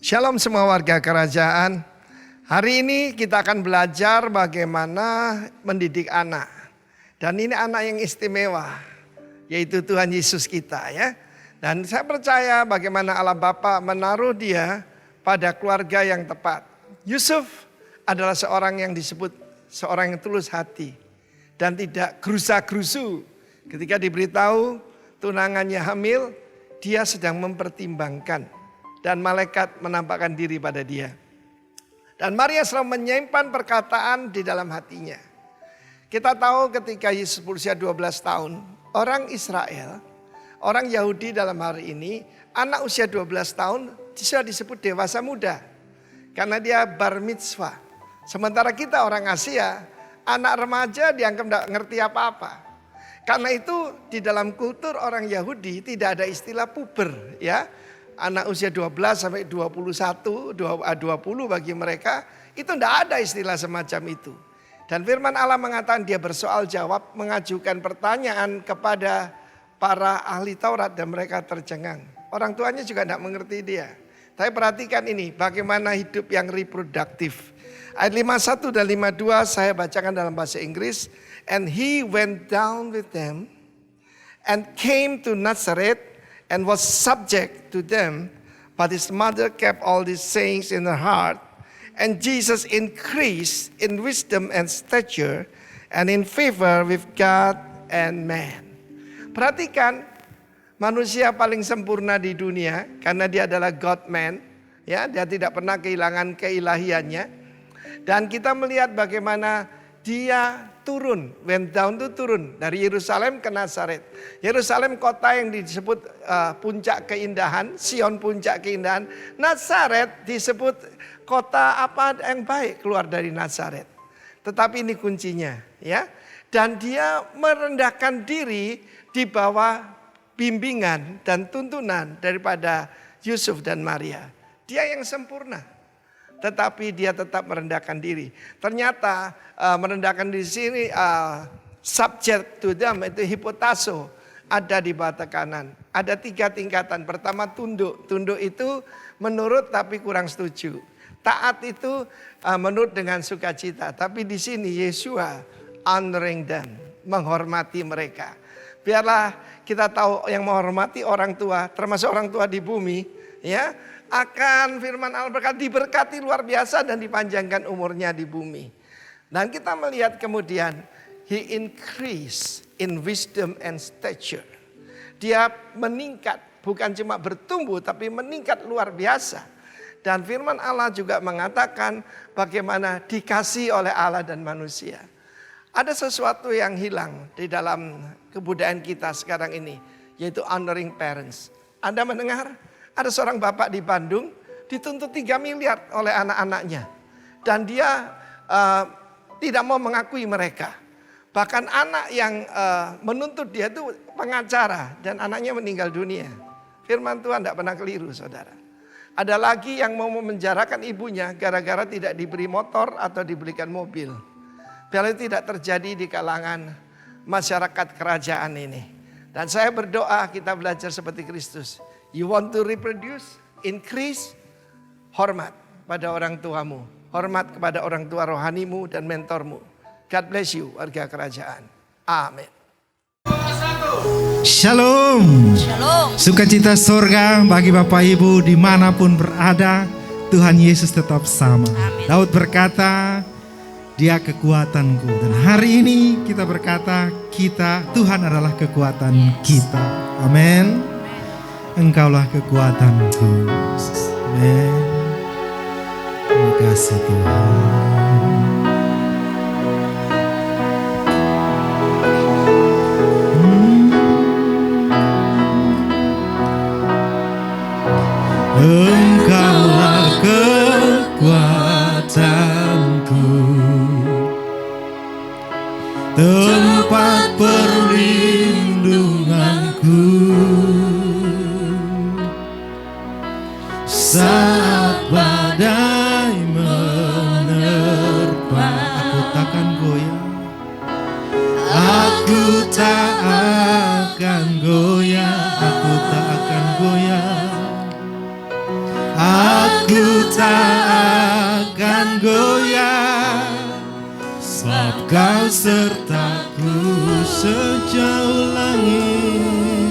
Shalom semua warga kerajaan. Hari ini kita akan belajar bagaimana mendidik anak. Dan ini anak yang istimewa, yaitu Tuhan Yesus kita ya. Dan saya percaya bagaimana Allah Bapa menaruh dia pada keluarga yang tepat. Yusuf adalah seorang yang disebut seorang yang tulus hati dan tidak gerusa-gerusu. Ketika diberitahu tunangannya hamil, dia sedang mempertimbangkan. Dan malaikat menampakkan diri pada dia. Dan Maria selalu menyimpan perkataan di dalam hatinya. Kita tahu ketika Yesus berusia 12 tahun, orang Israel, orang Yahudi dalam hari ini, anak usia 12 tahun sudah disebut dewasa muda. Karena dia bar mitzvah. Sementara kita orang Asia, anak remaja dianggap tidak ngerti apa-apa. Karena itu di dalam kultur orang Yahudi tidak ada istilah puber ya. Anak usia 12 sampai 21, 20 bagi mereka itu tidak ada istilah semacam itu. Dan firman Allah mengatakan dia bersoal jawab, mengajukan pertanyaan kepada para ahli Taurat dan mereka tercengang. Orang tuanya juga tidak mengerti dia. Tapi perhatikan ini bagaimana hidup yang reproduktif. Ayat 51 dan 52 saya bacakan dalam bahasa Inggris. And he went down with them and came to Nazareth and was subject to them, but his mother kept all these sayings in her heart. And Jesus increased in wisdom and stature and in favor with God and man. Perhatikan, manusia paling sempurna di dunia karena dia adalah God man, ya, dia tidak pernah kehilangan keilahiannya. Dan kita melihat bagaimana dia turun, went down itu turun dari Yerusalem ke Nazaret. Yerusalem kota yang disebut puncak keindahan, Sion puncak keindahan. Nazaret disebut kota apa yang baik keluar dari Nazaret. Tetapi ini kuncinya ya. Dan dia merendahkan diri di bawah bimbingan dan tuntunan daripada Yusuf dan Maria. Dia yang sempurna. Tetapi dia tetap merendahkan diri. Ternyata merendahkan diri sini subject to them itu hipotaso ada di bawah tekanan. Ada 3 tingkatan. Pertama tunduk. Tunduk itu menurut tapi kurang setuju. Taat itu menurut dengan sukacita. Tapi di sini Yeshua honoring them, menghormati mereka. Biarlah kita tahu yang menghormati orang tua, termasuk orang tua di bumi, ya. Akan firman Allah berkata diberkati luar biasa dan dipanjangkan umurnya di bumi. Dan kita melihat kemudian he increase in wisdom and stature. Dia meningkat, bukan cuma bertumbuh tapi meningkat luar biasa. Dan firman Allah juga mengatakan bagaimana dikasihi oleh Allah dan manusia. Ada sesuatu yang hilang di dalam kebudayaan kita sekarang ini, yaitu honoring parents. Anda mendengar? Ada seorang bapak di Bandung dituntut 3 miliar oleh anak-anaknya. Dan dia tidak mau mengakui mereka. Bahkan anak yang menuntut dia itu pengacara dan anaknya meninggal dunia. Firman Tuhan tidak pernah keliru saudara. Ada lagi yang mau memenjarakan ibunya gara-gara tidak diberi motor atau diberikan mobil. Biar itu tidak terjadi di kalangan masyarakat kerajaan ini. Dan saya berdoa kita belajar seperti Kristus. You want to reproduce, increase, hormat pada orang tuamu. Hormat kepada orang tua rohanimu dan mentormu. God bless you warga kerajaan. Amin. Shalom. Shalom. Sukacita surga bagi Bapak Ibu dimanapun berada. Tuhan Yesus tetap sama. Amin. Daud berkata, Dia kekuatanku. Dan hari ini kita berkata, Tuhan adalah kekuatan kita. Amin. Engkaulah kekuatanku. Amin. Terima kasih Tuhan. Engkaulah kekuatanku, tempat perlindunganku saat badai menerpa. Aku takkan goyah, aku tak akan goyah, aku tak akan goyah. tak akan goyah, sebab Kau sertaku sejauh langit,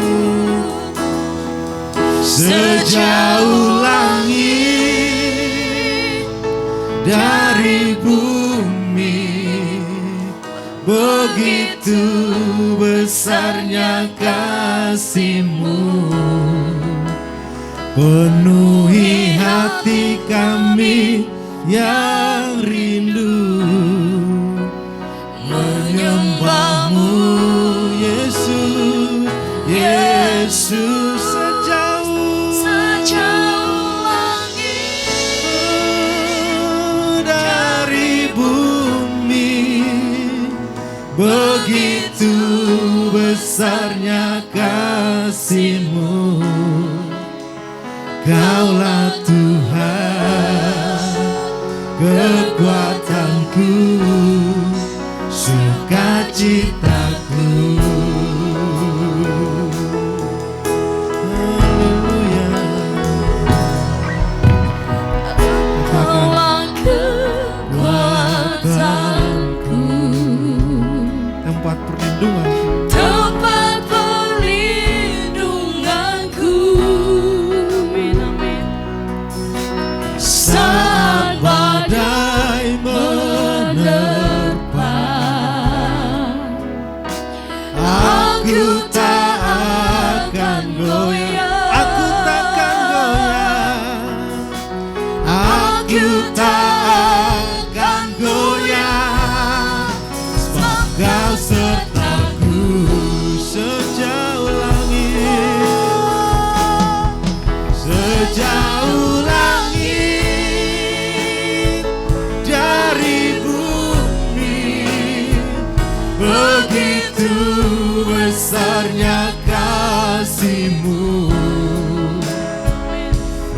sejauh langit dari bumi. Begitu besarnya kasih-Mu, penuhi hati kami yang rindu menyembah-Mu, Yesus. Yesus, sejauh langit dari bumi. Begitu besarnya kasih-Mu, Kaulah Tuhan, kekuatanku, sukacitaku. Haleluya. Kaulah kekuatanku, Tempat perlindungan, tempat perlindunganku. Amin, amin. saat badai menerpa, aku tak akan goyah, aku takkan goyah, aku tak akan goyah, sebab Kau sertaku sejauh langit, sejauh langit dari bumi. Begitu besarnya kasih-Mu,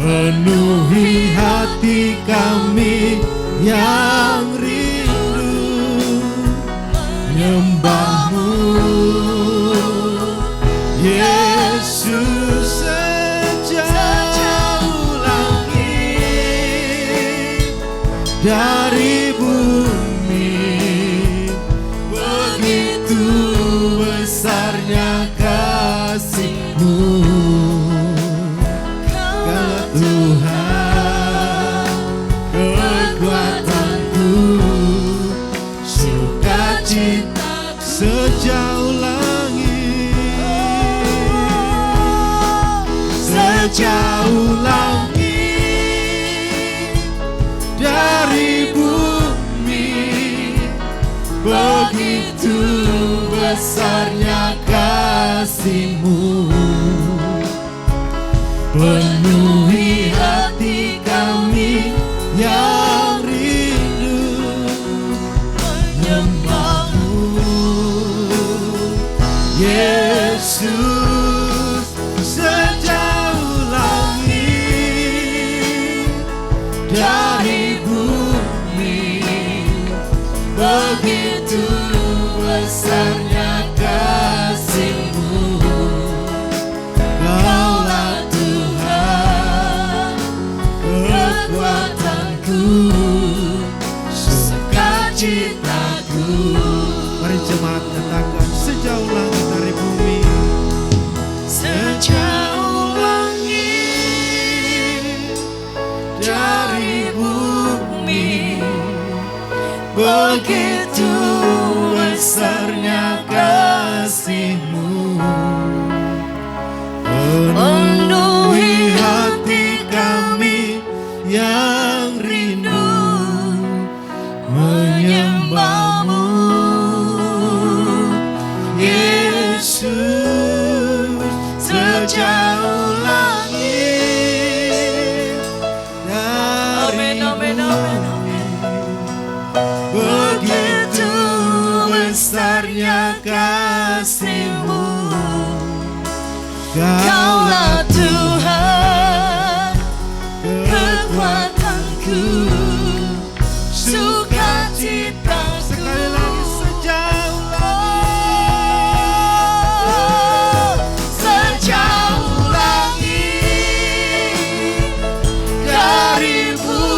penuhi hati kami yang rindu menyembah-Mu, Yesus. Sejauh langit dari bumi, begitu besarnya kasih-Mu, Kaulah Tuhan, kekuatanku, sukacita. Sejauh langit, sejauh langit dari bumi. Begitu besarnya kasih-Mu, penuhi hati kami yang rindu menyembah-Mu, Yesus. Sejauh langit dari bumi, begitu besarnya kasih-Mu, Kaulah Tuhan, kekuatanku, sukacitaku. Mari jemaat katakan, sejauh langit dari bumi, sejauh langit dari bumi. Begitu besarnya kasih-Mu, penuhi hati kami yang rindu menyembah-Mu, Yesus. Sejauh langit dari bumi, begitu besarnya kasih-Mu, Kaulah Tuhan, kekuatanku, sukacitaku. Sekali lagi, sejauh langit, sejauh langit dari bumi.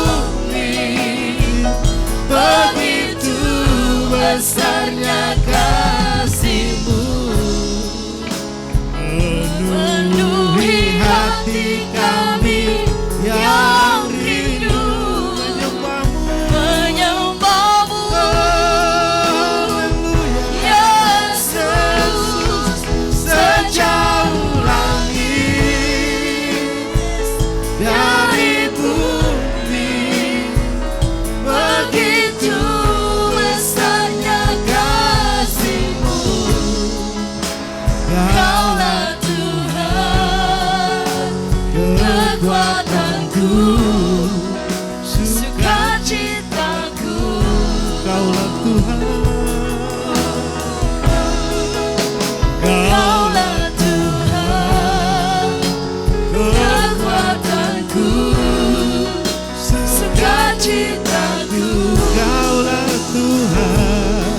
Sukacitaku, sukacitaku, Kaulah Tuhan. Kaulah Tuhan, kekuatanku, sukacitaku, Kaulah Tuhan.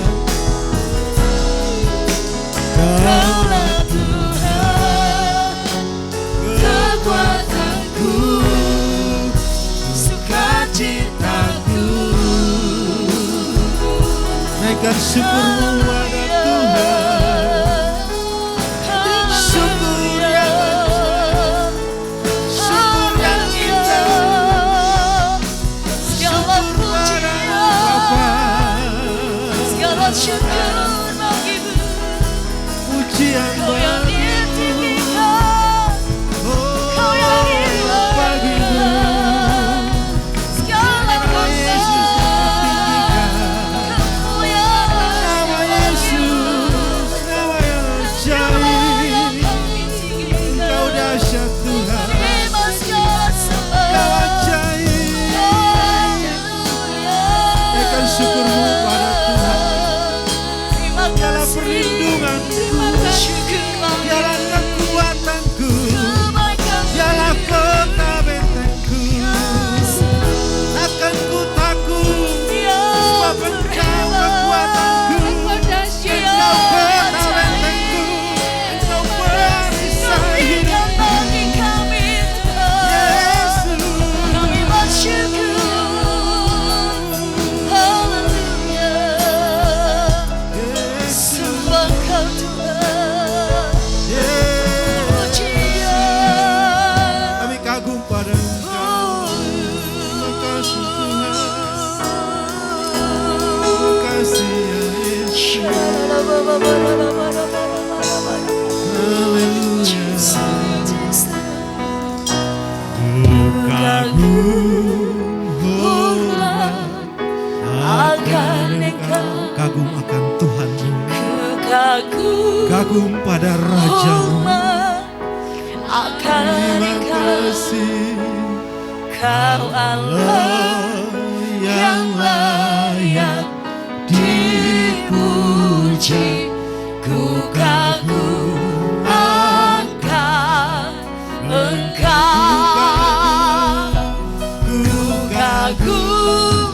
Kaulah Tuhan, kekuatanku, sukacitaku. Naikkan syukurmu pada Tuhan. Syukur yang syukur yang indah. Segala pujian, Bapa, segala syukur bagimu. pujian Kau yang bagimu. ditinggikan, Kau yang indah. Bagimu. Segala kuasa, kemuliaan Nama Yesus, nama yang ajaib. Engkau dahsyat Tuhan, terima segala sembah. Engkau ajaib. Naikkan syukurmu pada Tuhan. Terima Dialah kasih, perlindunganku, terima kasih, dialah kekuatanku, kebaikan, dialah kota bentengku. Takkan ku takut, sebab Engkau kekuatanku, Engkau kota bentengku, Engkau perisai berikan bagi kami Tuhan. Yesus. Kami bersyukur, haleluya. Sembah Kau Tuhan, Yesus. pujian. Kami kagum pada Engkau. Terima kasih Tuhan. Terima kasih ya Yesus. Haleluya. Kagum akan Tuhanmu, kagum pada Rajamu. Terima kasih Kau Allah yang layak dipuji, ku kagum akan Engkau, ku kagum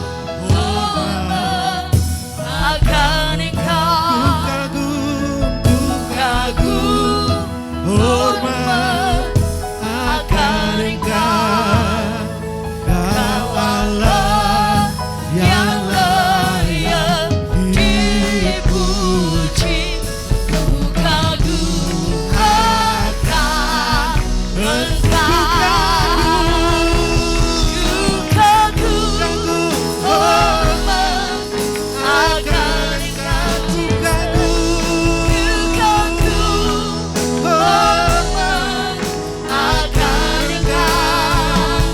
akan Engkau, ku kagum hormat akan Engkau. Kau Allah yang layak dipuji, ku kagum akan Engkau, ku kagum hormat akan Engkau, ku kagum hormat akan Engkau.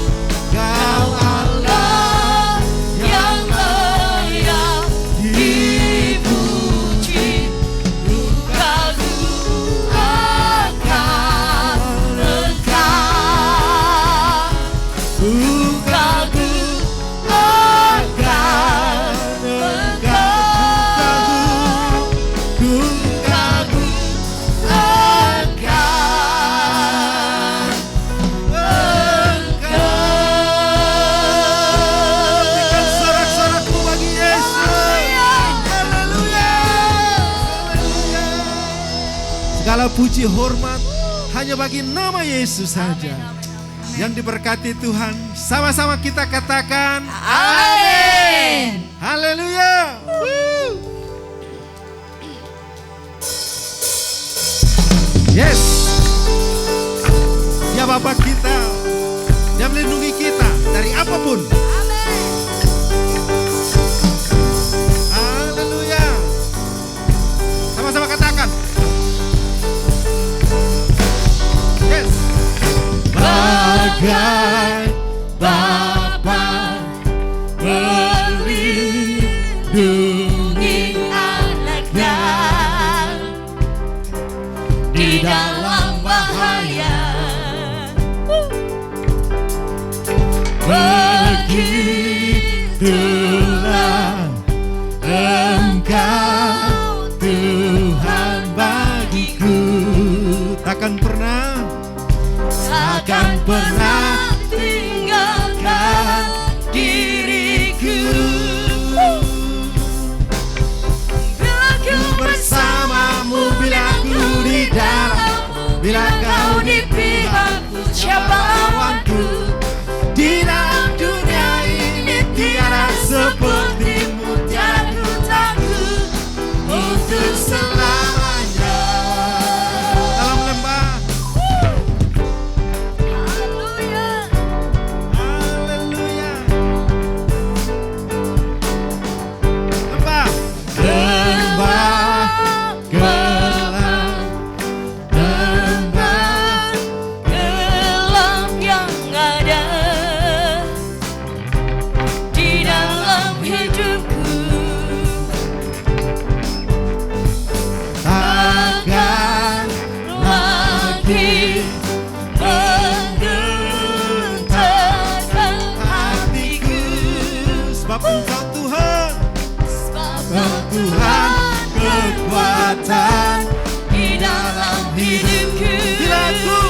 Kau Allah yang layak dipuji, ku kagum akan Engkau, ku kagum akan Engkau, ku kagum akan Berikan sorak-sorakmu bagi Yesus. Haleluya. Haleluya. Segala puji hormat hanya bagi nama Yesus saja. Yang diberkati Tuhan, sama-sama kita katakan Amin. haleluya. Yes. Ya Bapa kita, Dia melindungi kita dari apapun. Haleluya. Sama-sama katakan. Yes. Bagai Bapa melindungi anaknya di dalam bahaya, begitulah Engkau Tuhan bagiku. Takkan pernah tinggalkan diriku. Bila ku bersamamu, bila ku di dalammu, bila kau di pihakku, siapa lawanku? Di dalam dunia ini tiada sepertimu, tiada ku takut untuk selamanya. dalam lembah. Haleluya. Haleluya. Lembah. Lembah gelap, lembah gelap yang ada di dalam hidupku. Takkan Lagi menggentarkan hatiku, sebab Engkau Tuhan, sebab Tuhan kekuatan di dalam hidupku.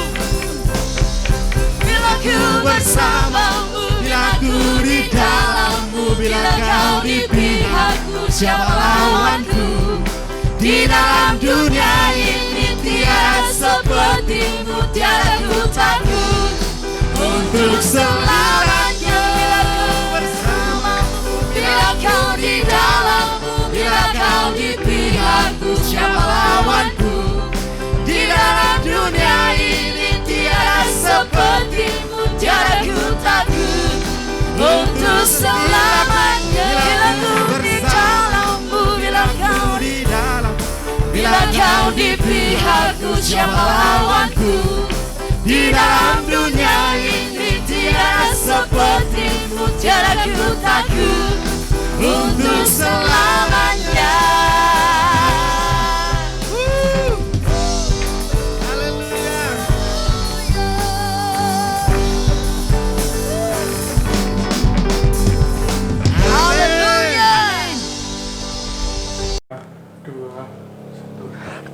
Bila ku bersamamu, bila ku di dalammu, bila kau di pihakku, siapa lawanku? Di dalam dunia ini tiada sepertimu, tiada ku takut untuk selamanya. Bersamamu, bila kau di dalammu, bila kau di pihakku, siapa lawanku? Di dalam dunia ini tiada sepertimu, tiada ku takut untuk selamanya. Bila ku di dalammu, bila kau di dalam. bila kau di pihakku, siapa lawanku? Di dalam dunia ini tiada sepertimu, tiada ku takut untuk selamanya. Haleluya. Haleluya.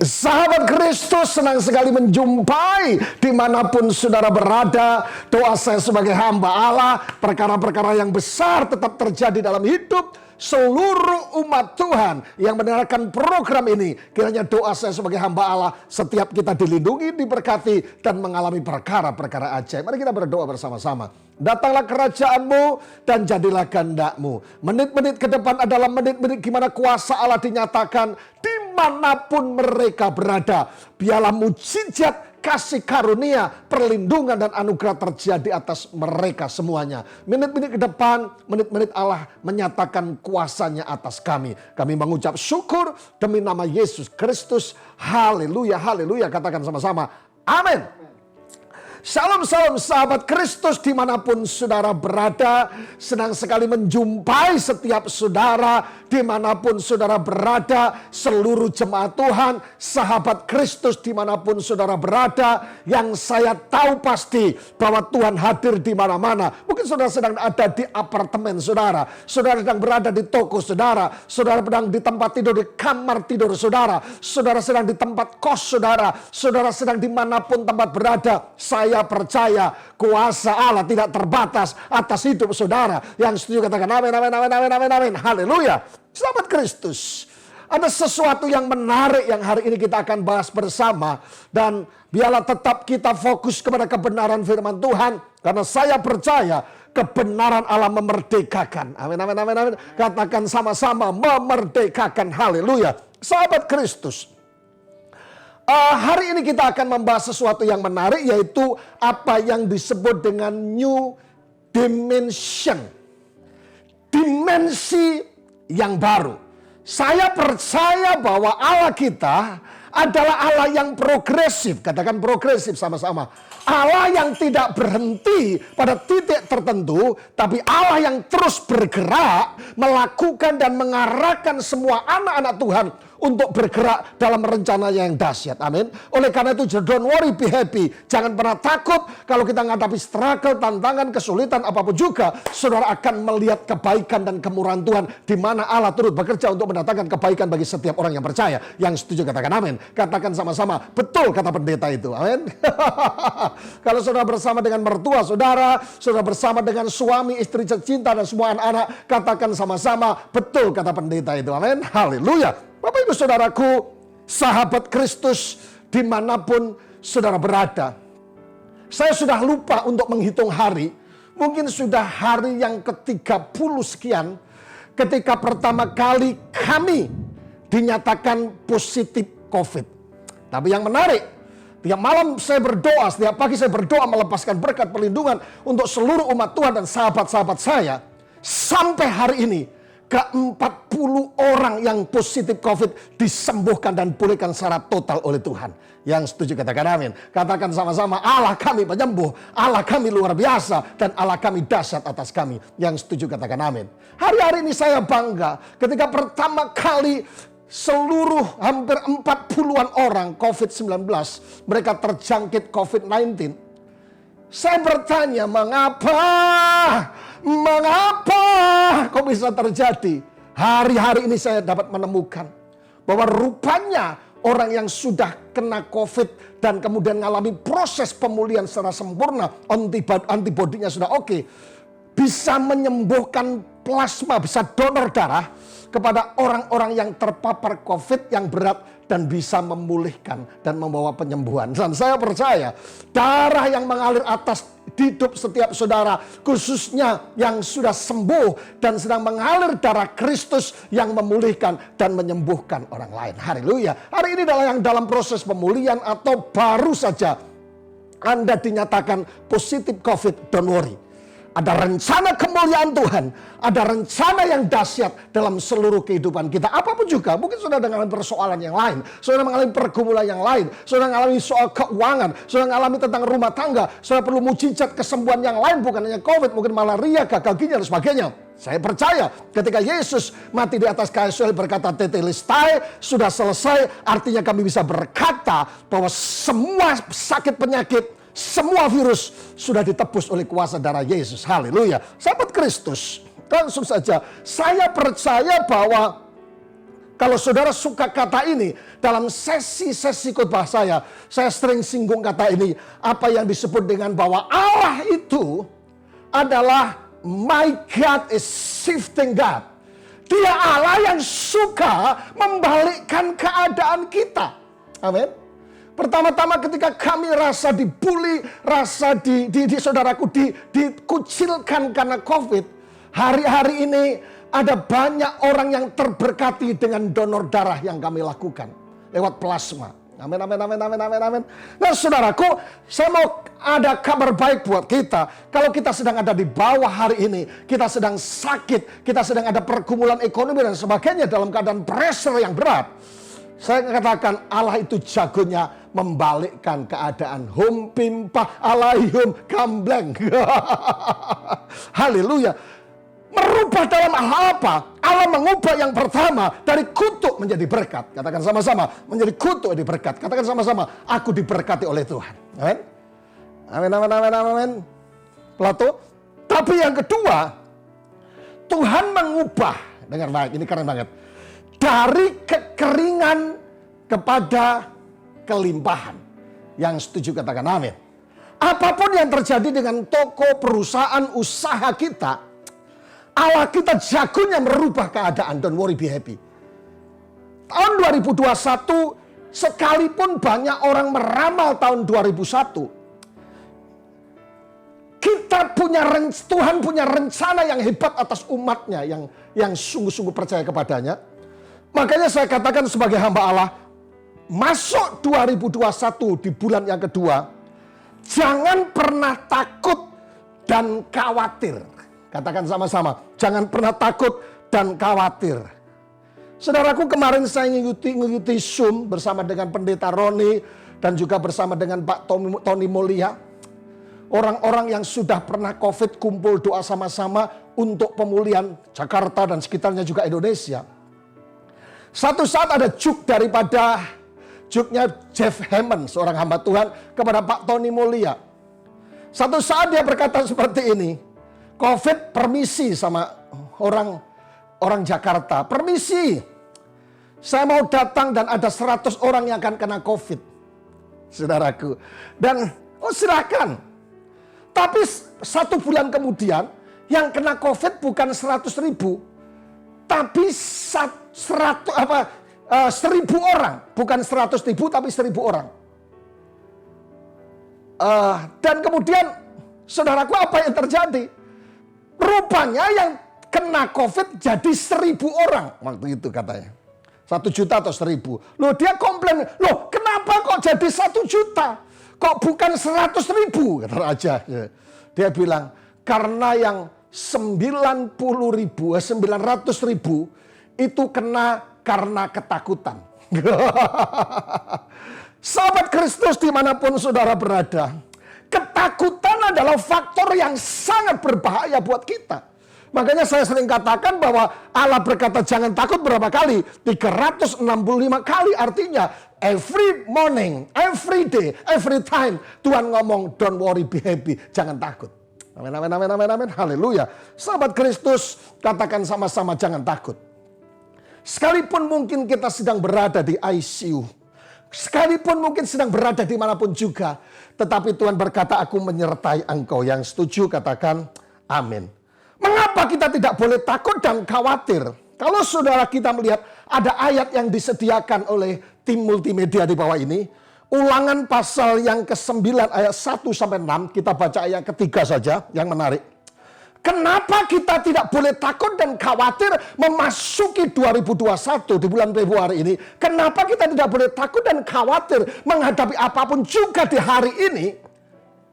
Sahabat Kristus, senang sekali menjumpai dimanapun saudara berada. Doa saya sebagai hamba Allah, perkara-perkara yang besar tetap terjadi dalam hidup seluruh umat Tuhan yang mendengarkan program ini. Kiranya doa saya sebagai hamba Allah, setiap kita dilindungi, diberkati, dan mengalami perkara-perkara ajaib. Mari kita berdoa bersama-sama. Datanglah kerajaan-Mu dan jadilah kehendak-Mu. Menit-menit ke depan adalah menit-menit gimana kuasa Allah dinyatakan dimanapun mereka berada. Biarlah mujizat, kasih karunia, perlindungan dan anugerah terjadi atas mereka semuanya. Menit-menit ke depan, menit-menit Allah menyatakan kuasanya atas kami. Kami mengucap syukur demi nama Yesus Kristus. Haleluya, haleluya. Katakan sama-sama. Amin. Shalom, shalom sahabat Kristus dimanapun saudara berada. Senang sekali menjumpai setiap saudara dimanapun saudara berada. Seluruh jemaat Tuhan, sahabat Kristus dimanapun saudara berada. Yang saya tahu pasti bahwa Tuhan hadir di mana-mana. Mungkin saudara sedang ada di apartemen saudara. Saudara sedang berada di toko saudara. Saudara sedang di tempat tidur, di kamar tidur saudara. Saudara sedang di tempat kos saudara. Saudara sedang dimanapun tempat berada. Saya percaya kuasa Allah tidak terbatas atas hidup saudara. Yang setuju katakan amin, amin, amin, amin, amin, amin. Haleluya. Sahabat Kristus, ada sesuatu yang menarik yang hari ini kita akan bahas bersama. Dan biarlah tetap kita fokus kepada kebenaran firman Tuhan. Karena saya percaya kebenaran Allah memerdekakan. Amin, amin, amin, amin. Katakan sama-sama, memerdekakan. Haleluya. Sahabat Kristus, hari ini kita akan membahas sesuatu yang menarik, yaitu apa yang disebut dengan new dimension. Dimensi yang baru. Saya percaya bahwa Allah kita adalah Allah yang progresif. Katakan progresif sama-sama. Allah yang tidak berhenti pada titik tertentu, tapi Allah yang terus bergerak, melakukan dan mengarahkan semua anak-anak Tuhan untuk bergerak dalam rencananya yang dahsyat. Amin. Oleh karena itu, don't worry, be happy. Jangan pernah takut kalau kita menghadapi struggle, tantangan, kesulitan, apapun juga. Saudara akan melihat kebaikan dan kemurahan Tuhan, di mana Allah turut bekerja untuk mendatangkan kebaikan bagi setiap orang yang percaya. Yang setuju katakan amin. Katakan sama-sama, betul kata pendeta itu. Amin. Kalau saudara bersama dengan mertua saudara bersama dengan suami, istri tercinta, dan semua anak-anak, katakan sama-sama, betul kata pendeta itu. Amin. Haleluya. Bapak ibu saudaraku, sahabat Kristus dimanapun saudara berada. Saya sudah lupa untuk menghitung hari. Mungkin sudah hari yang ke-30 sekian. Ketika pertama kali kami dinyatakan positif COVID. Tapi yang menarik, tiap malam saya berdoa, setiap pagi saya berdoa melepaskan berkat perlindungan untuk seluruh umat Tuhan dan sahabat-sahabat saya. Sampai hari ini, ke-40 orang yang positif COVID disembuhkan dan pulihkan secara total oleh Tuhan. Yang setuju katakan amin. Katakan sama-sama, Allah kami penyembuh, Allah kami luar biasa, dan Allah kami dahsyat atas kami. Yang setuju katakan amin. Hari-hari ini saya bangga ketika pertama kali seluruh hampir 40-an orang COVID-19 mereka terjangkit COVID-19. Saya bertanya, mengapa kok bisa terjadi? Hari-hari ini saya dapat menemukan bahwa rupanya orang yang sudah kena COVID dan kemudian mengalami proses pemulihan secara sempurna, antibodinya sudah oke, bisa menyembuhkan plasma, bisa donor darah kepada orang-orang yang terpapar COVID yang berat dan bisa memulihkan dan membawa penyembuhan. Dan saya percaya darah yang mengalir atas hidup setiap saudara, khususnya yang sudah sembuh dan sedang mengalir darah Kristus yang memulihkan dan menyembuhkan orang lain. Haleluya. Hari ini adalah yang dalam proses pemulihan atau baru saja Anda dinyatakan positif COVID, don't worry. Ada rencana kemuliaan Tuhan. Ada rencana yang dahsyat dalam seluruh kehidupan kita. Apapun juga. Mungkin saudara mengalami persoalan yang lain. Saudara mengalami pergumulan yang lain. Saudara mengalami soal keuangan. Saudara mengalami tentang rumah tangga. Saudara perlu mujizat kesembuhan yang lain. Bukan hanya COVID. Mungkin malaria, gagal ginjal, dan sebagainya. Saya percaya ketika Yesus mati di atas kayu salib berkata tetelestai, sudah selesai. Artinya kami bisa berkata bahwa semua sakit penyakit, semua virus sudah ditebus oleh kuasa darah Yesus. Haleluya. Sahabat Kristus, langsung saja saya percaya bahwa kalau saudara suka kata ini, dalam sesi-sesi khotbah saya sering singgung kata ini, apa yang disebut dengan bahwa Allah itu adalah my God is shifting God. Dia Allah yang suka membalikkan keadaan kita. Amin. Pertama-tama ketika kami rasa dibully, rasa saudaraku dikucilkan karena COVID. Hari-hari ini ada banyak orang yang terberkati dengan donor darah yang kami lakukan. Lewat plasma. Amin, amin, amin, amin, amin, amin. Nah saudaraku, saya mau ada kabar baik buat kita. Kalau kita sedang ada di bawah hari ini, kita sedang sakit, kita sedang ada pergumulan ekonomi dan sebagainya dalam keadaan pressure yang berat. Saya katakan Allah itu jagonya membalikkan keadaan. Hum pimpah alaihum gambleng. Haleluya. Merubah dalam hal apa? Allah mengubah yang pertama dari kutuk menjadi berkat. Katakan sama-sama, menjadi kutuk menjadi berkat. Katakan sama-sama, aku diberkati oleh Tuhan. Amin. Amin, amin, amin, amin. Plato. Tapi yang kedua, Tuhan mengubah. Dengar baik, ini keren banget. Dari kekeringan kepada kelimpahan. Yang setuju katakan amin. Apapun yang terjadi dengan toko, perusahaan, usaha kita, Allah kita jagonya merubah keadaan. Don't worry, be happy. Tahun 2021, sekalipun banyak orang meramal tahun 2001, Tuhan punya rencana yang hebat atas umatnya yang sungguh-sungguh percaya kepadanya. Makanya saya katakan sebagai hamba Allah, masuk 2021 di bulan yang kedua, jangan pernah takut dan khawatir. Katakan sama-sama, jangan pernah takut dan khawatir. Saudaraku, kemarin saya mengikuti Zoom bersama dengan Pendeta Roni dan juga bersama dengan Pak Tony Molia. Orang-orang yang sudah pernah COVID kumpul doa sama-sama untuk pemulihan Jakarta dan sekitarnya juga Indonesia. Satu saat ada juknya Jeff Hammond, seorang hamba Tuhan, kepada Pak Tony Molia. Satu saat dia berkata seperti ini, COVID permisi sama orang Jakarta. Permisi, saya mau datang dan ada 100 orang yang akan kena COVID. Saudaraku. Dan silakan. Tapi 1 bulan kemudian yang kena COVID bukan 100.000. Tapi 1.000 orang. Bukan 100.000 tapi 1.000 orang. Dan kemudian saudaraku, apa yang terjadi? Rupanya yang kena COVID jadi 1.000 orang. Waktu itu katanya. 1 juta atau 1.000. Loh, dia komplain. Loh, kenapa kok jadi 1 juta? Kok bukan 100.000? Kata raja. Dia bilang, karena yang 900.000 itu kena karena ketakutan. Sahabat Kristus dimanapun saudara berada, ketakutan adalah faktor yang sangat berbahaya buat kita. Makanya saya sering katakan bahwa Allah berkata jangan takut berapa kali? 365 kali, artinya every morning, every day, every time Tuhan ngomong don't worry, be happy, jangan takut. Amin, amin, amin, amin, amin, haleluya. Sahabat Kristus, katakan sama-sama jangan takut. Sekalipun mungkin kita sedang berada di ICU, sekalipun mungkin sedang berada dimanapun juga, tetapi Tuhan berkata aku menyertai engkau. Yang setuju katakan amin. Mengapa kita tidak boleh takut dan khawatir? Kalau saudara kita melihat ada ayat yang disediakan oleh tim multimedia di bawah ini, Ulangan pasal yang ke-9 ayat 1-6, kita baca ayat ketiga saja yang menarik. Kenapa kita tidak boleh takut dan khawatir memasuki 2021 di bulan Februari ini? Kenapa kita tidak boleh takut dan khawatir menghadapi apapun juga di hari ini?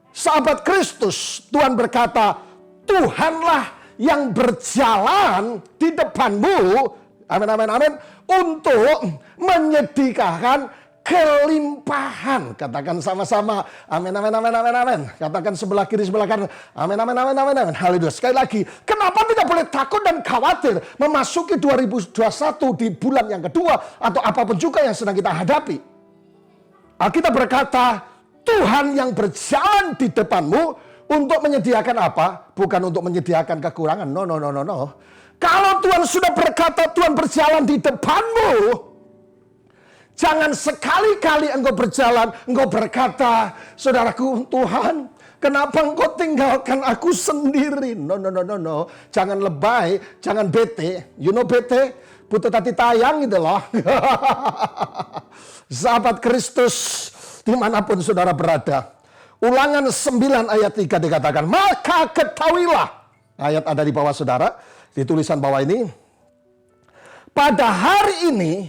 Sahabat Kristus, Tuhan berkata, Tuhanlah yang berjalan di depanmu, amin, amin, amin, untuk menyediakan kelimpahan. Katakan sama-sama, amin, amin, amin, amin, amin. Katakan sebelah kiri, sebelah kanan, amin, amin, amin, amin, amin. Haleluya. Sekali lagi, kenapa tidak boleh takut dan khawatir memasuki 2021 di bulan yang kedua atau apapun juga yang sedang kita hadapi? Alkitab berkata, Tuhan yang berjalan di depanmu untuk menyediakan apa? Bukan untuk menyediakan kekurangan. No, no, no, no, no. Kalau Tuhan sudah berkata Tuhan berjalan di depanmu, jangan sekali-kali engkau berjalan, engkau berkata, saudaraku, Tuhan, kenapa engkau tinggalkan aku sendiri? No, no, no, no, no. Jangan lebay, jangan bete. You know bete? Butuh tati tayang gitu loh. Sahabat Kristus, dimanapun saudara berada. Ulangan 9 ayat 3 dikatakan, maka ketahuilah. Ayat ada di bawah saudara, di tulisan bawah ini. Pada hari ini,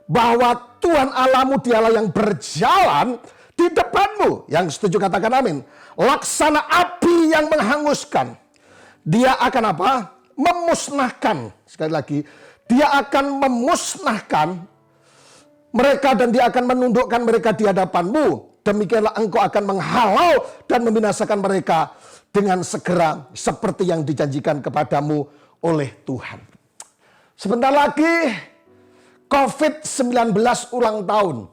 bahwa Tuhan Allahmu dialah yang berjalan di depanmu. Yang setuju katakan amin. Laksana api yang menghanguskan. Dia akan apa? Memusnahkan. Sekali lagi, dia akan memusnahkan mereka dan dia akan menundukkan mereka di hadapanmu. Demikianlah engkau akan menghalau dan membinasakan mereka dengan segera seperti yang dijanjikan kepadamu oleh Tuhan. Sebentar lagi COVID-19 ulang tahun.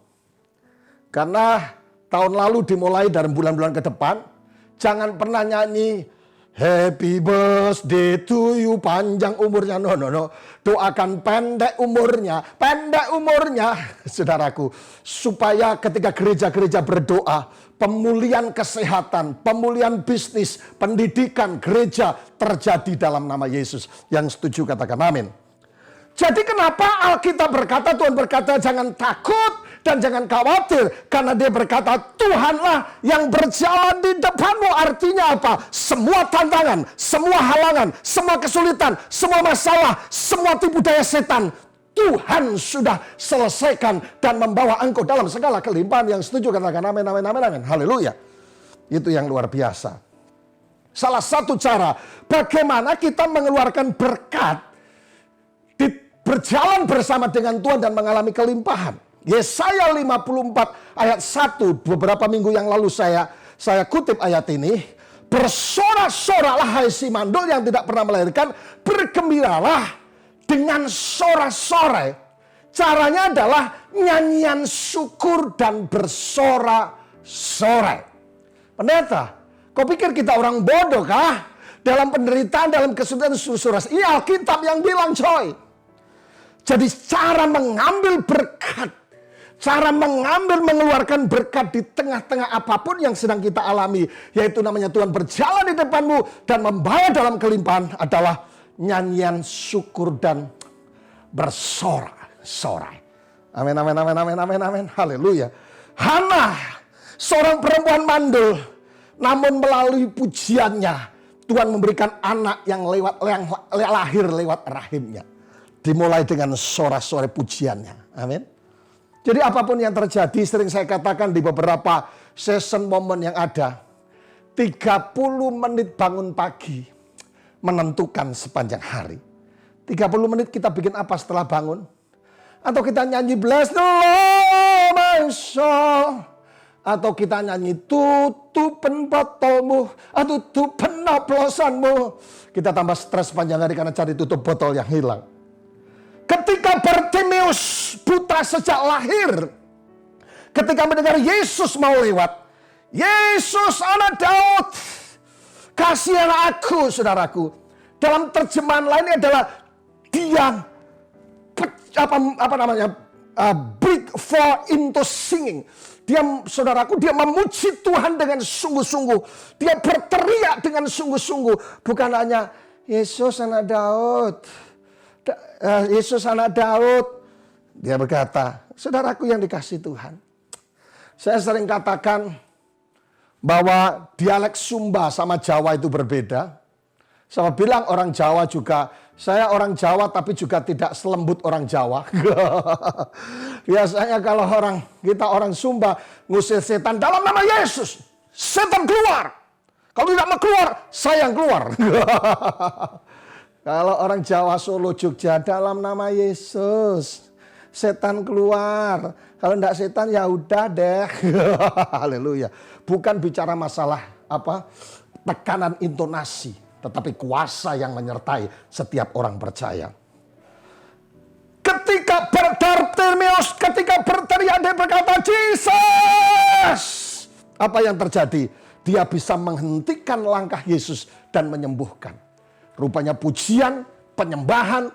Karena tahun lalu dimulai dari bulan-bulan ke depan. Jangan pernah nyanyi Happy birthday to you, panjang umurnya. No, no, no. Doakan pendek umurnya. Pendek umurnya, saudaraku. Supaya ketika gereja-gereja berdoa, pemulihan kesehatan, pemulihan bisnis, pendidikan gereja terjadi dalam nama Yesus. Yang setuju katakan amin. Jadi kenapa Alkitab berkata, Tuhan berkata jangan takut dan jangan khawatir. Karena dia berkata Tuhanlah yang berjalan di depanmu. Artinya apa? Semua tantangan, semua halangan, semua kesulitan, semua masalah, semua tipu daya setan, Tuhan sudah selesaikan dan membawa engkau dalam segala kelimpahan. Yang setuju katakan amin, amin, amin, amin. Haleluya. Itu yang luar biasa. Salah satu cara bagaimana kita mengeluarkan berkat, berjalan bersama dengan Tuhan dan mengalami kelimpahan. Yesaya 54 ayat 1, beberapa minggu yang lalu saya kutip ayat ini. Bersorak-soraklah hai si mandul yang tidak pernah melahirkan, bergembiralah dengan sorak-sorai Caranya adalah nyanyian syukur dan bersorak-sorai. Pendeta, kau pikir kita orang bodoh kah? Dalam penderitaan, dalam kesulitan suras. Ini Alkitab yang bilang coy. Jadi cara mengambil berkat, cara mengeluarkan berkat di tengah-tengah apapun yang sedang kita alami, yaitu namanya Tuhan berjalan di depanmu dan membawa dalam kelimpahan adalah nyanyian syukur dan bersorak-sorai. Amin, amin, amin, amin, amin, amin. Haleluya. Hana, seorang perempuan mandul, namun melalui pujiannya Tuhan memberikan anak yang lahir lewat rahimnya. Dimulai dengan sorak-sorai pujiannya. Amin. Jadi apapun yang terjadi, sering saya katakan di beberapa season momen yang ada, 30 menit bangun pagi menentukan sepanjang hari. 30 menit kita bikin apa setelah bangun? Atau kita nyanyi bless the Lord my soul. Atau kita nyanyi tutupen botolmu, tutupen oplosanmu. Kita tambah stres panjang hari karena cari tutup botol yang hilang. Ketika Bartimeus buta sejak lahir, ketika mendengar Yesus mau lewat, Yesus anak Daud, kasihan aku, saudaraku. Dalam terjemahan lainnya adalah dia break forth into singing. Dia, saudaraku, dia memuji Tuhan dengan sungguh-sungguh. Dia berteriak dengan sungguh-sungguh. Bukan hanya Yesus anak Daud. Yesus anak Daud. Dia berkata, saudaraku yang dikasih Tuhan. Saya sering katakan bahwa dialek Sumba sama Jawa itu berbeda. Saya bilang orang Jawa juga, saya orang Jawa tapi juga tidak selembut orang Jawa. Biasanya kalau kita orang Sumba ngusir setan dalam nama Yesus, setan keluar. Kalau tidak mau keluar, saya yang keluar. Kalau orang Jawa, Solo, Jogja dalam nama Yesus, setan keluar. Kalau tidak setan ya udah deh. Haleluya. Bukan bicara masalah tekanan intonasi, tetapi kuasa yang menyertai setiap orang percaya. Ketika Bartimeus berteriak, dia berkata, Jesus! Apa yang terjadi? Dia bisa menghentikan langkah Yesus dan menyembuhkan. Rupanya pujian, penyembahan,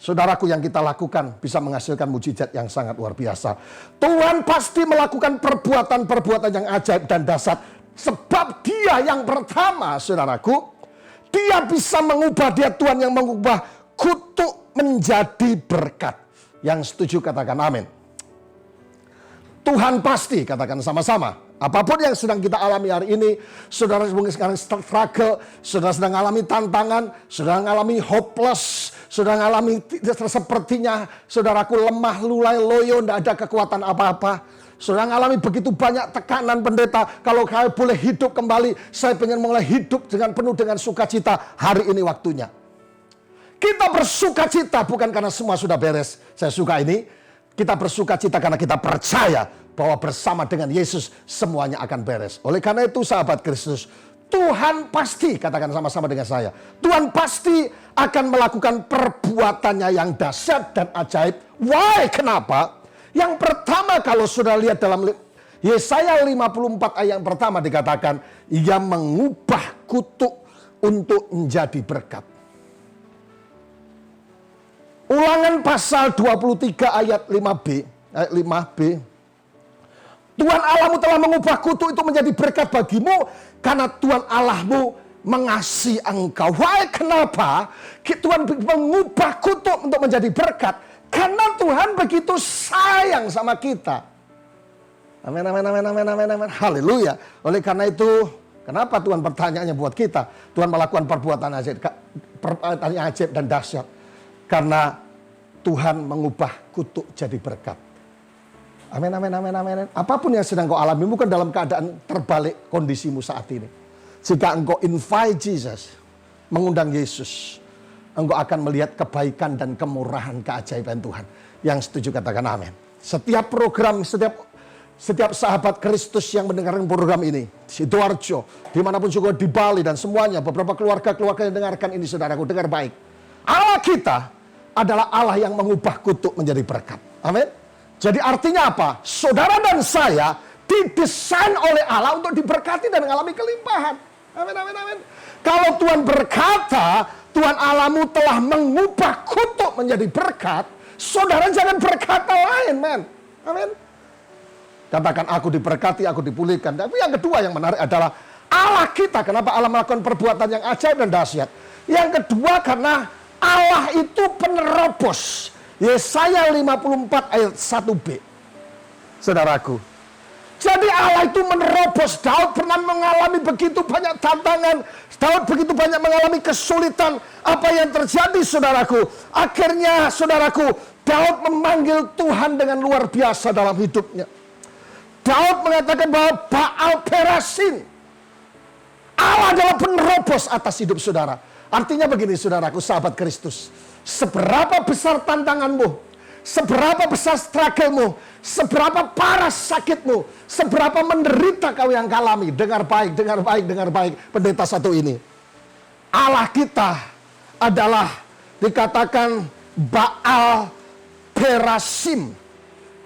saudaraku yang kita lakukan bisa menghasilkan mujizat yang sangat luar biasa. Tuhan pasti melakukan perbuatan-perbuatan yang ajaib dan dahsyat. Sebab dia yang pertama, saudaraku, dia bisa mengubah, dia Tuhan yang mengubah kutuk menjadi berkat. Yang setuju katakan amin. Tuhan pasti, katakan sama-sama. Apapun yang sedang kita alami hari ini, saudara mungkin sekarang struggle, saudara sedang alami tantangan, saudara alami hopeless, saudara alami sepertinya saudaraku lemah, lulai, loyo, tidak ada kekuatan apa-apa. Saudara alami begitu banyak tekanan pendeta. Kalau saya boleh hidup kembali, saya ingin mulai hidup dengan penuh dengan sukacita. Hari ini waktunya. Kita bersukacita bukan karena semua sudah beres. Saya suka ini. Kita bersukacita karena kita percaya bahwa bersama dengan Yesus semuanya akan beres. Oleh karena itu sahabat Kristus, Tuhan pasti, katakan sama-sama dengan saya, Tuhan pasti akan melakukan perbuatannya yang dahsyat dan ajaib. Why? Kenapa? Yang pertama kalau sudah lihat dalam Yesaya 54 ayat yang pertama dikatakan, ia mengubah kutuk untuk menjadi berkat. Ulangan pasal 23 ayat 5b. Ayat 5b. Tuhan Allahmu telah mengubah kutuk itu menjadi berkat bagimu karena Tuhan Allahmu mengasihi engkau. Why? Kenapa? Tuhan mengubah kutuk untuk menjadi berkat. Karena Tuhan begitu sayang sama kita. Amin, amin, amin, amin, amin, amin. Haleluya. Oleh karena itu, kenapa Tuhan pertanyaannya buat kita? Tuhan melakukan perbuatan ajaib dan dahsyat. Karena Tuhan mengubah kutuk jadi berkat. Amin, amin, amin, amin. Apapun yang sedang kau alami, bukan dalam keadaan terbalik kondisimu saat ini. Jika engkau invite Jesus, mengundang Yesus, engkau akan melihat kebaikan dan kemurahan keajaiban Tuhan. Yang setuju katakan amin. Setiap program, setiap sahabat Kristus yang mendengarkan program ini, di Sidoarjo, dimanapun juga di Bali dan semuanya, beberapa keluarga-keluarga yang dengarkan ini, saudaraku, dengar baik. Allah kita adalah Allah yang mengubah kutuk menjadi berkat. Amin. Jadi artinya apa? Saudara dan saya didesain oleh Allah untuk diberkati dan mengalami kelimpahan. Amin, amin, amin. Kalau Tuhan berkata, Tuhan Allahmu telah mengubah kutuk menjadi berkat, saudara jangan berkata lain, men. Amin. Katakan aku diberkati, aku dipulihkan. Tapi yang kedua yang menarik adalah Allah kita. Kenapa Allah melakukan perbuatan yang ajaib dan dahsyat? Yang kedua karena Allah itu penerobos. Yesaya 54 ayat 1b. Saudaraku. Jadi Allah itu menerobos. Daud pernah mengalami begitu banyak tantangan. Daud begitu banyak mengalami kesulitan. Apa yang terjadi, saudaraku? Akhirnya, saudaraku, Daud memanggil Tuhan dengan luar biasa dalam hidupnya. Daud mengatakan bahwa Baal Perasim, Allah adalah penerobos atas hidup saudara. Artinya begini, saudaraku, sahabat Kristus. Seberapa besar tantanganmu, seberapa besar struggle-mu, seberapa parah sakitmu, seberapa menderita kau yang alami. Dengar baik, dengar baik, dengar baik, pendeta satu ini. Allah kita adalah dikatakan Baal Perasim.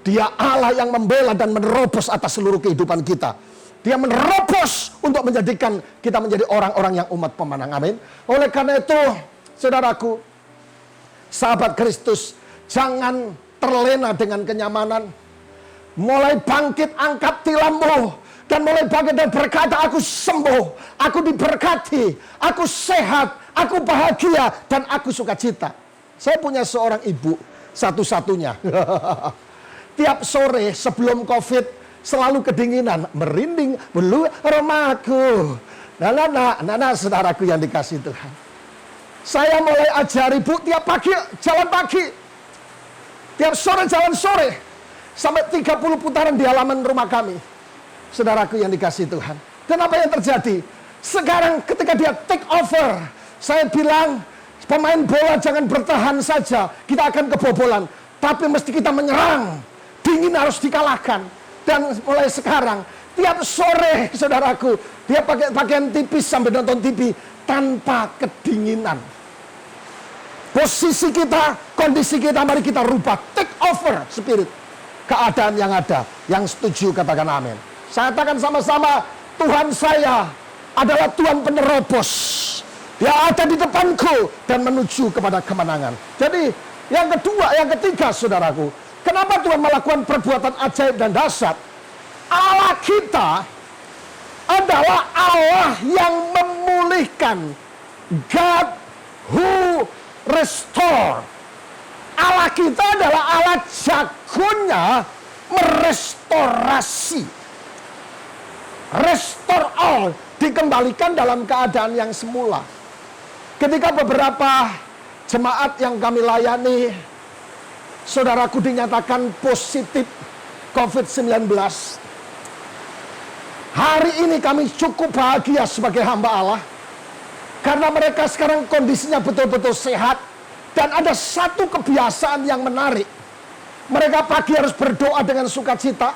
Dia Allah yang membela dan menerobos atas seluruh kehidupan kita. Dia menerobos untuk menjadikan kita menjadi orang-orang yang umat pemenang. Amin. Oleh karena itu, saudaraku, sahabat Kristus, jangan terlena dengan kenyamanan. Mulai bangkit, angkat tilammu. Dan mulai bangkit dan berkata, aku sembuh, aku diberkati, aku sehat, aku bahagia, dan aku sukacita. Saya punya seorang ibu, satu-satunya. Tiap sore sebelum COVID selalu kedinginan, merinding bulu remaku. Nah, saudaraku yang dikasih Tuhan. Saya mulai ajari Bu tiap pagi jalan pagi. Tiap sore jalan sore. Sampai 30 putaran di halaman rumah kami. Saudaraku yang dikasih Tuhan. Dan apa yang terjadi? Sekarang ketika dia take over, saya bilang pemain bola jangan bertahan saja. Kita akan kebobolan. Tapi mesti kita menyerang. Dingin harus dikalahkan. Dan mulai sekarang, tiap sore, saudaraku, dia pakai pakaian tipis sambil nonton TV tanpa kedinginan. Posisi kita, kondisi kita, mari kita rubah. Take over spirit. Keadaan yang ada. Yang setuju katakan amin. Saya katakan sama-sama, Tuhan saya adalah Tuhan penerobos. Dia ada di depanku dan menuju kepada kemenangan. Jadi, yang kedua, yang ketiga, saudaraku, kenapa Tuhan melakukan perbuatan ajaib dan dahsyat? Allah kita adalah Allah yang memulihkan. God who restore. Allah kita adalah Allah jagonya merestorasi. Restore all. Dikembalikan dalam keadaan yang semula. Ketika beberapa jemaat yang kami layani, saudaraku dinyatakan positif COVID-19. Hari ini kami cukup bahagia sebagai hamba Allah. Karena mereka sekarang kondisinya betul-betul sehat. Dan ada satu kebiasaan yang menarik. Mereka pagi harus berdoa dengan sukacita.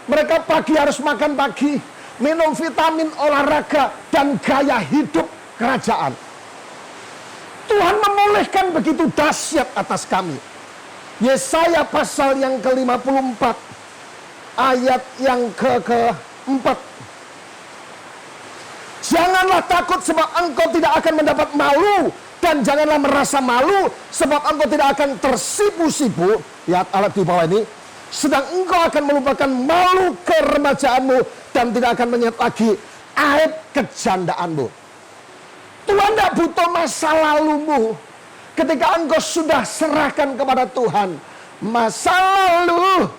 Mereka pagi harus makan pagi. Minum vitamin, olahraga, dan gaya hidup kerajaan. Tuhan memulihkan begitu dahsyat atas kami. Yesaya pasal yang ke-54 ayat yang ke-4. Janganlah takut sebab engkau tidak akan mendapat malu, dan janganlah merasa malu sebab engkau tidak akan tersipu-sipu. Lihat alat di bawah ini. Sedang engkau akan melupakan malu keremajaanmu dan tidak akan mengingat lagi aib kejandaanmu. Tuhan tidak butuh masa lalumu. Ketika engkau sudah serahkan kepada Tuhan, masa lalu,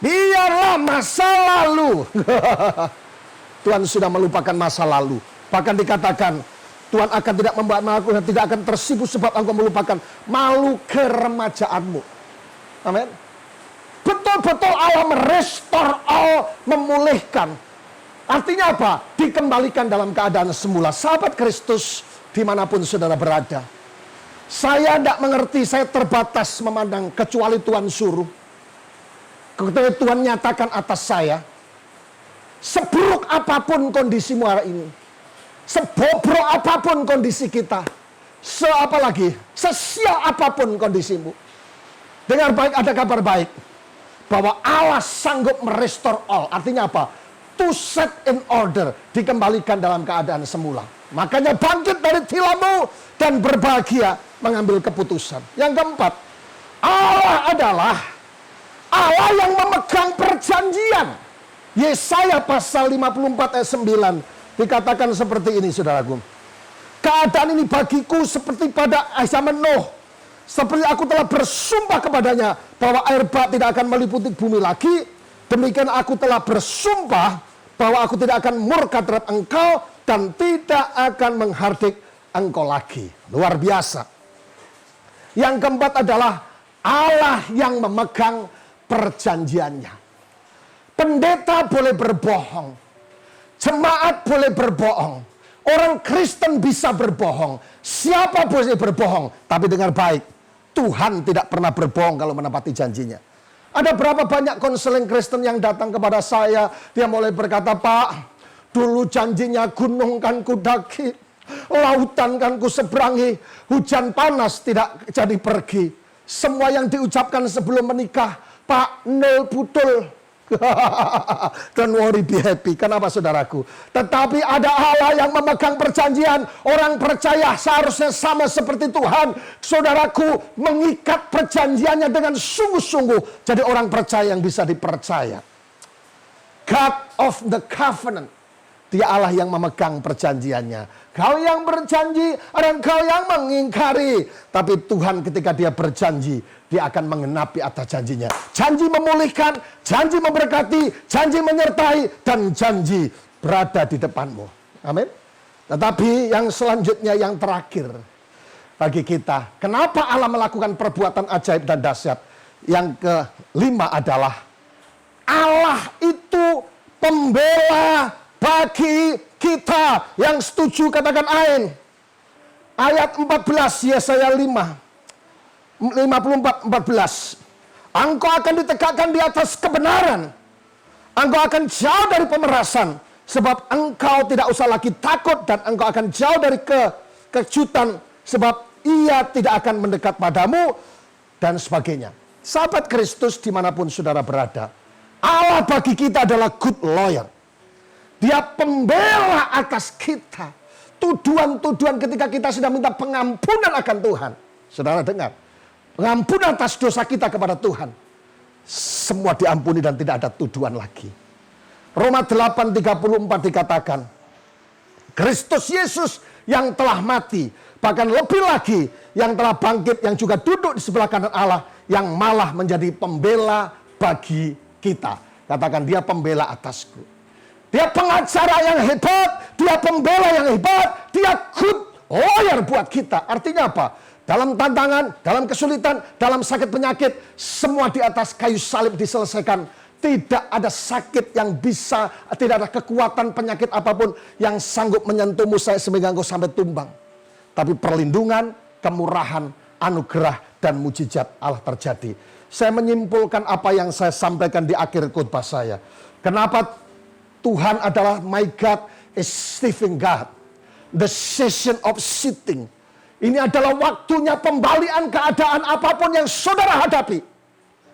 biarlah masa lalu. Tuhan sudah melupakan masa lalu. Bahkan dikatakan, Tuhan akan tidak membuat malu dan tidak akan tersipu sebab engkau melupakan malu keremajaanmu. Amin. Betul-betul Allah merestor, Allah memulihkan. Artinya apa? Dikembalikan dalam keadaan semula. Sahabat Kristus, dimanapun saudara berada. Saya tidak mengerti, saya terbatas memandang kecuali Tuhan suruh. Ketika Tuhan nyatakan atas saya, seburuk apapun kondisimu hari ini, sebobrok apapun kondisi kita, sesial apapun kondisimu. Dengar baik, ada kabar baik. Bahwa Allah sanggup merestore all. Artinya apa? To set in order. Dikembalikan dalam keadaan semula. Makanya bangkit dari tilammu dan berbahagia mengambil keputusan. Yang keempat, Allah adalah Allah yang memegang perjanjian. Yesaya pasal 54 ayat 9 dikatakan seperti ini, saudaraku. Keadaan ini bagiku seperti pada zaman Nuh. Seperti aku telah bersumpah kepadanya bahwa air bah tidak akan meliputi bumi lagi. Demikian aku telah bersumpah bahwa aku tidak akan murka terhadap engkau dan tidak akan menghardik engkau lagi. Luar biasa. Yang keempat adalah Allah yang memegang perjanjiannya. Pendeta boleh berbohong. Jemaat boleh berbohong. Orang Kristen bisa berbohong. Siapa boleh berbohong. Tapi dengar baik, Tuhan tidak pernah berbohong kalau menepati janjinya. Ada berapa banyak konseling Kristen yang datang kepada saya. Dia mulai berkata, Pak, dulu janjinya gunung kan ku daki, lautan kan ku seberangi, hujan panas tidak jadi pergi. Semua yang diucapkan sebelum menikah, Pak, nol putul. Don't worry, be happy. Kenapa, saudaraku? Tetapi ada Allah yang memegang perjanjian. Orang percaya seharusnya sama seperti Tuhan. Saudaraku, mengikat perjanjiannya dengan sungguh-sungguh. Jadi orang percaya yang bisa dipercaya. God of the covenant. Dia Allah yang memegang perjanjiannya. Kau yang berjanji dan kau yang mengingkari. Tapi Tuhan ketika dia berjanji, dia akan mengenapi atas janjinya. Janji memulihkan, janji memberkati, janji menyertai, dan janji berada di depanmu. Amin. Tetapi yang selanjutnya, yang terakhir bagi kita. Kenapa Allah melakukan perbuatan ajaib dan dahsyat? Yang kelima adalah Allah itu pembela bagi kita. Yang setuju katakan amin. Ayat 14 Yesaya 54:14. Engkau akan ditegakkan di atas kebenaran. Engkau akan jauh dari pemerasan. Sebab engkau tidak usah lagi takut. Dan engkau akan jauh dari kejutan. Sebab ia tidak akan mendekat padamu. Dan sebagainya. Sahabat Kristus dimanapun saudara berada. Allah bagi kita adalah good lawyer. Dia pembela atas kita. Tuduhan-tuduhan ketika kita sudah minta pengampunan akan Tuhan. Saudara dengar. Pengampunan atas dosa kita kepada Tuhan. Semua diampuni dan tidak ada tuduhan lagi. Roma 8:34 dikatakan. Kristus Yesus yang telah mati. Bahkan lebih lagi yang telah bangkit. Yang juga duduk di sebelah kanan Allah. Yang malah menjadi pembela bagi kita. Katakan, dia pembela atasku. Dia pengacara yang hebat. Dia pembela yang hebat. Dia good lawyer buat kita. Artinya apa? Dalam tantangan, dalam kesulitan, dalam sakit penyakit, semua di atas kayu salib diselesaikan. Tidak ada sakit yang bisa, tidak ada kekuatan penyakit apapun yang sanggup menyentuhmu sehingga engkau sampai tumbang. Tapi perlindungan, kemurahan, anugerah, dan mujizat Allah terjadi. Saya menyimpulkan apa yang saya sampaikan di akhir khotbah saya. Kenapa Tuhan adalah my God is living God. The season of sitting. Ini adalah waktunya pembalian keadaan apapun yang saudara hadapi.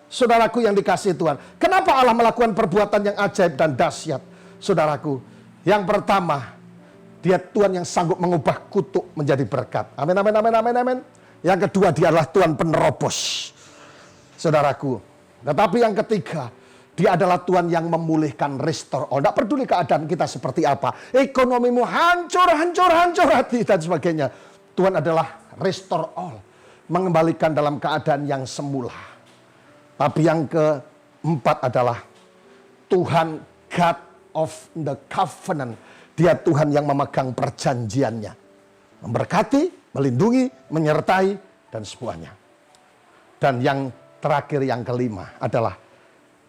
Saudaraku yang dikasihi Tuhan. Kenapa Allah melakukan perbuatan yang ajaib dan dahsyat? Saudaraku, yang pertama, dia Tuhan yang sanggup mengubah kutuk menjadi berkat. Amin, amin, amin, amin, amin. Yang kedua, dia adalah Tuhan penerobos. Saudaraku. Tetapi yang ketiga, dia adalah Tuhan yang memulihkan, restore. Oh, tidak peduli keadaan kita seperti apa. Ekonomimu hancur hati dan sebagainya. Tuhan adalah restore all. Mengembalikan dalam keadaan yang semula. Tapi yang keempat adalah Tuhan God of the covenant. Dia Tuhan yang memegang perjanjiannya. Memberkati, melindungi, menyertai, dan semuanya. Dan yang terakhir, yang kelima adalah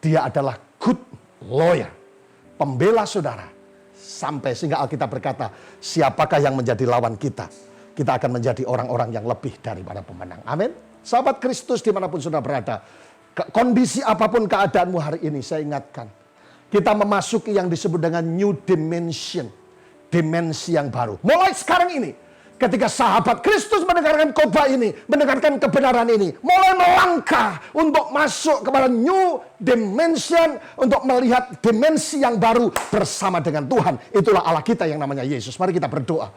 dia adalah good lawyer. Pembela saudara. Sampai sehingga Alkitab berkata, siapakah yang menjadi lawan kita? Kita akan menjadi orang-orang yang lebih daripada pemenang. Amin. Sahabat Kristus dimanapun saudara berada. Kondisi apapun keadaanmu hari ini, saya ingatkan. Kita memasuki yang disebut dengan new dimension. Dimensi yang baru. Mulai sekarang ini. Ketika sahabat Kristus mendengarkan khotbah ini, mendengarkan kebenaran ini, mulai melangkah untuk masuk kepada new dimension, untuk melihat dimensi yang baru bersama dengan Tuhan. Itulah Allah kita yang namanya Yesus. Mari kita berdoa.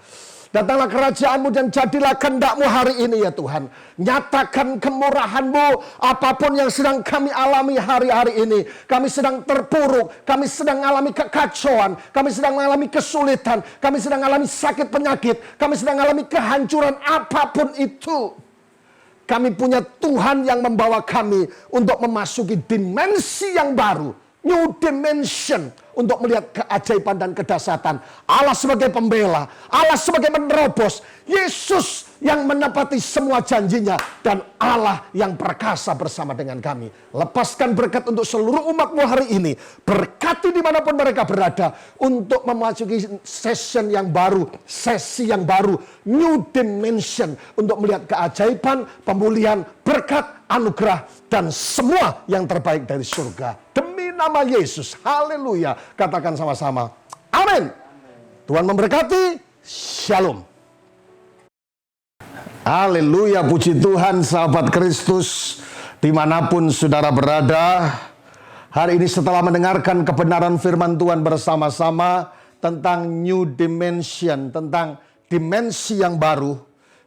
Datanglah kerajaan-Mu dan jadilah kehendak-Mu hari ini ya Tuhan. Nyatakan kemurahan-Mu apapun yang sedang kami alami hari-hari ini. Kami sedang terpuruk, kami sedang mengalami kekacauan, kami sedang mengalami kesulitan, kami sedang mengalami sakit penyakit, kami sedang mengalami kehancuran apapun itu. Kami punya Tuhan yang membawa kami untuk memasuki dimensi yang baru. New dimension untuk melihat keajaiban dan kedahsyatan. Allah sebagai pembela, Allah sebagai menerobos, Yesus yang menepati semua janjinya, dan Allah yang perkasa bersama dengan kami. Lepaskan berkat untuk seluruh umat-Mu hari ini. Berkati dimanapun mereka berada untuk memasuki sesi yang baru, new dimension, untuk melihat keajaiban, pemulihan, berkat, anugerah, dan semua yang terbaik dari surga. Demi nama Yesus, haleluya. Katakan sama-sama, amin. Tuhan memberkati, shalom. Haleluya, puji Tuhan sahabat Kristus. Dimanapun saudara berada, hari ini setelah mendengarkan kebenaran firman Tuhan bersama-sama tentang new dimension, tentang dimensi yang baru,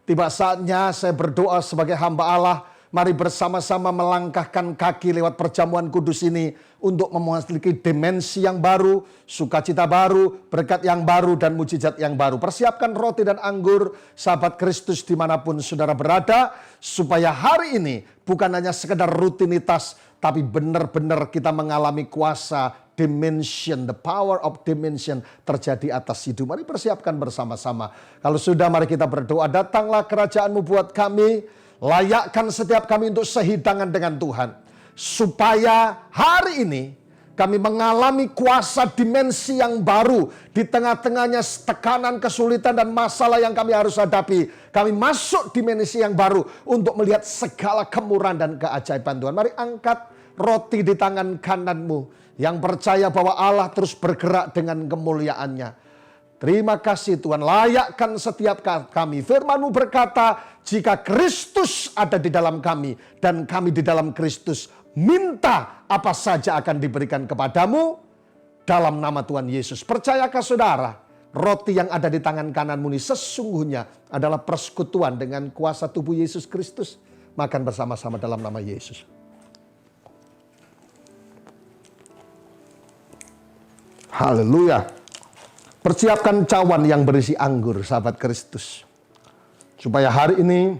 tiba saatnya saya berdoa sebagai hamba Allah. Mari bersama-sama melangkahkan kaki lewat perjamuan kudus ini untuk memasuki dimensi yang baru, sukacita baru, berkat yang baru, dan mujizat yang baru. Persiapkan roti dan anggur, sahabat Kristus dimanapun saudara berada, supaya hari ini bukan hanya sekedar rutinitas, tapi benar-benar kita mengalami kuasa dimension, the power of dimension terjadi atas hidup. Mari persiapkan bersama-sama. Kalau sudah, mari kita berdoa. Datanglah kerajaan-Mu buat kami. Layakkan setiap kami untuk sehidangan dengan Tuhan. Supaya hari ini kami mengalami kuasa dimensi yang baru. Di tengah-tengahnya tekanan, kesulitan, dan masalah yang kami harus hadapi. Kami masuk dimensi yang baru untuk melihat segala kemurahan dan keajaiban Tuhan. Mari angkat roti di tangan kananmu yang percaya bahwa Allah terus bergerak dengan kemuliaannya. Terima kasih Tuhan, layakkan setiap kami. Firman-Mu berkata, jika Kristus ada di dalam kami dan kami di dalam Kristus, minta apa saja akan diberikan kepadamu dalam nama Tuhan Yesus. Percayakah saudara, roti yang ada di tangan kananmu ini sesungguhnya adalah persekutuan dengan kuasa tubuh Yesus Kristus? Makan bersama-sama dalam nama Yesus. Haleluya. Persiapkan cawan yang berisi anggur, sahabat Kristus. Supaya hari ini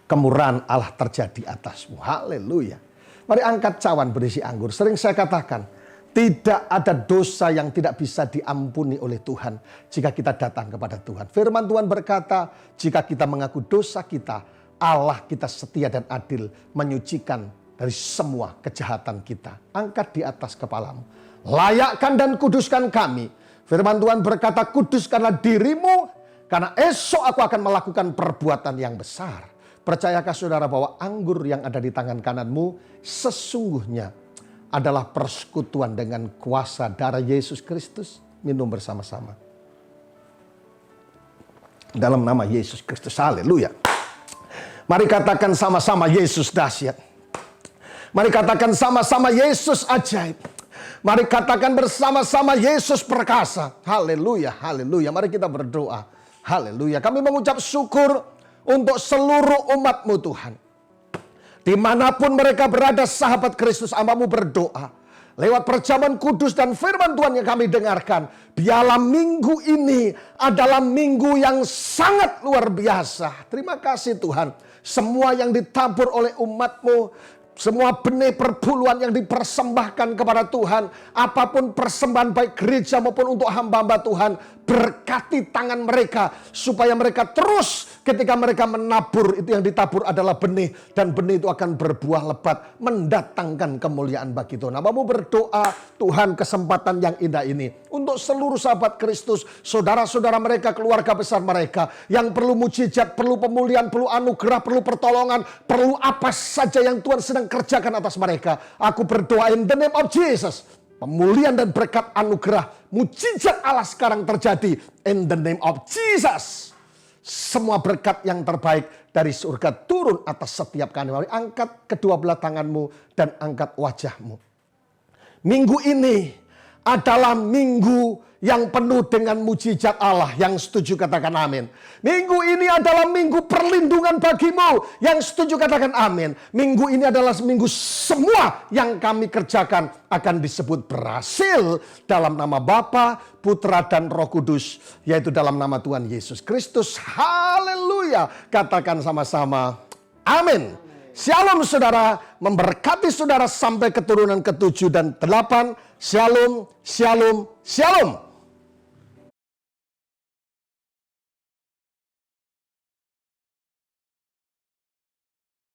kemurahan Allah terjadi atasmu. Haleluya. Mari angkat cawan berisi anggur. Sering saya katakan, tidak ada dosa yang tidak bisa diampuni oleh Tuhan jika kita datang kepada Tuhan. Firman Tuhan berkata, jika kita mengaku dosa kita, Allah kita setia dan adil, menyucikan dari semua kejahatan kita. Angkat di atas kepalamu. Layakkan dan kuduskan kami. Firman Tuhan berkata, kuduskanlah dirimu, karena esok aku akan melakukan perbuatan yang besar. Percayakah saudara bahwa anggur yang ada di tangan kananmu sesungguhnya adalah persekutuan dengan kuasa darah Yesus Kristus? Minum bersama-sama. Dalam nama Yesus Kristus, haleluya. Mari katakan sama-sama, Yesus dahsyat. Mari katakan sama-sama, Yesus ajaib. Mari katakan bersama-sama, Yesus perkasa. Haleluya, haleluya. Mari kita berdoa. Haleluya. Kami mengucap syukur untuk seluruh umat-Mu Tuhan. Dimanapun mereka berada, sahabat Kristus, hamba-Mu berdoa. Lewat perjamuan kudus dan firman Tuhan yang kami dengarkan. Biarlah minggu ini adalah minggu yang sangat luar biasa. Terima kasih Tuhan. Semua yang ditabur oleh umat-Mu, semua benih perpuluhan yang dipersembahkan kepada Tuhan, apapun persembahan baik gereja maupun untuk hamba-hamba Tuhan, berkati tangan mereka supaya mereka terus ketika mereka menabur, itu yang ditabur adalah benih, dan benih itu akan berbuah lebat, mendatangkan kemuliaan bagi Tuhan. Hamba-Mu berdoa, Tuhan, kesempatan yang indah ini untuk seluruh sahabat Kristus, saudara-saudara mereka, keluarga besar mereka yang perlu mujizat, perlu pemulihan, perlu anugerah, perlu pertolongan, perlu apa saja yang Tuhan sedang kerjakan atas mereka. Aku berdoa in the name of Jesus. Pemulihan dan berkat anugerah, mujizat Allah sekarang terjadi in the name of Jesus. Semua berkat yang terbaik dari surga turun atas setiap kami. Angkat kedua belah tanganmu dan angkat wajahmu. Minggu ini adalah minggu yang penuh dengan mujizat Allah. Yang setuju katakan amin. Minggu ini adalah minggu perlindungan bagimu. Yang setuju katakan amin. Minggu ini adalah minggu semua yang kami kerjakan akan disebut berhasil dalam nama Bapa, Putra dan Roh Kudus, yaitu dalam nama Tuhan Yesus Kristus. Haleluya. Katakan sama-sama amin. Shalom saudara, memberkati saudara sampai keturunan ke-7 dan 8. Shalom, shalom, shalom.